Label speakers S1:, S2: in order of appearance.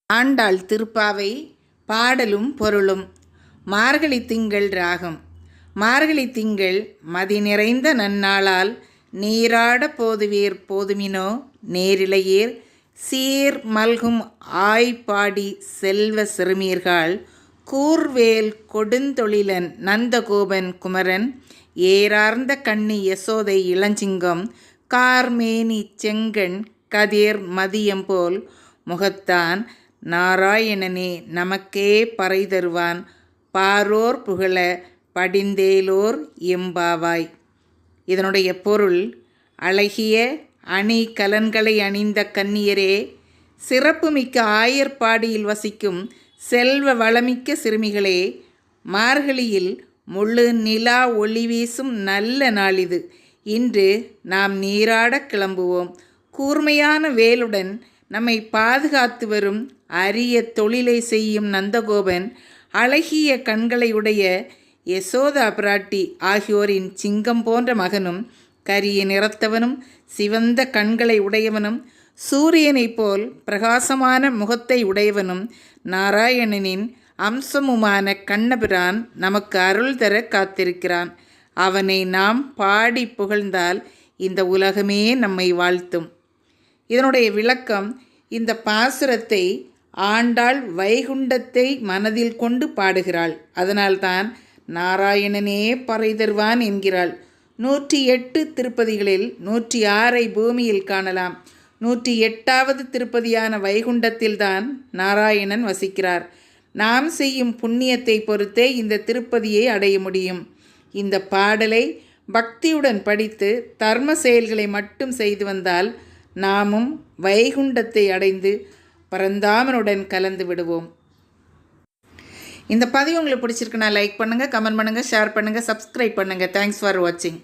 S1: ஆண்டாள் திருப்பாவை பாடலும் பொருளும். மார்கழி திங்கள் ராகம். மார்கழி திங்கள் மதி நிறைந்த நன்னாளால் நீராட போதுவீர் போதுமினோ நேரிழையீர் சீர் மல்கும் ஆய்ப்பாடி செல்வ சிறுமீர்கள் கூர்வேல் கொடுந்தொழிலன் நந்தகோபன் குமரன் ஏறார்ந்த கண்ணி யசோதை இளஞ்சிங்கம் கார்மேனி செங்கண் கதிர் மதியம்போல் முகத்தான் நாராயணனே நமக்கே பறை தருவான் பாரோர் புகழ படிந்தேலோர் எம்பாவாய். இதனுடைய பொருள், அழகிய அணி கலன்களை அணிந்த கன்னியரே, சிறப்புமிக்க ஆயர்பாடியில் வசிக்கும் செல்வ வளமிக்க சிறுமிகளே, மார்கழியில் முழு நிலா ஒளி வீசும் நல்ல நாளிது. இன்று நாம் நீராடக் கிளம்புவோம். கூர்மையான வேலுடன் நம்மை பாதுகாத்து வரும் அரிய தொழிலை செய்யும் நந்தகோபன், அழகிய கண்களையுடைய யசோதா பிராட்டி ஆகியோரின் சிங்கம் போன்ற மகனும், கரிய நிறத்தவனும் சிவந்த கண்களை உடையவனும் சூரியனைப் போல் பிரகாசமான முகத்தை உடையவனும் நாராயணனின் அம்சமுமான கண்ணபிரான் நமக்கு அருள் தர காத்திருக்கிறான். அவனை நாம் பாடி புகழ்ந்தால் இந்த உலகமே நம்மை வாழ்த்தும். இதனுடைய விளக்கம், இந்த பாசுரத்தை ஆண்டாள் வைகுண்டத்தை மனதில் கொண்டு பாடுகிறாள். அதனால்தான் நாராயணனே பறை தருவான் என்கிறாள். 108 திருப்பதிகளில் 106 பூமியில் காணலாம். 108வது திருப்பதியான வைகுண்டத்தில்தான் நாராயணன் வசிக்கிறார். நாம் செய்யும் புண்ணியத்தை பொறுத்தே இந்த திருப்பதியை அடைய முடியும். இந்த பாடலை பக்தியுடன் படித்து தர்ம செயல்களை மட்டும் செய்து வந்தால் நாமும் வைகுண்டத்தை அடைந்து பரந்தாமனுடன் கலந்து விடுவோம். இந்த பதிவு உங்களுக்கு பிடிச்சிருக்குன்னா லைக் பண்ணுங்கள், கமெண்ட் பண்ணுங்கள், ஷேர் பண்ணுங்கள், சப்ஸ்கிரைப் பண்ணுங்கள். தேங்க்ஸ் ஃபார் வாட்சிங்.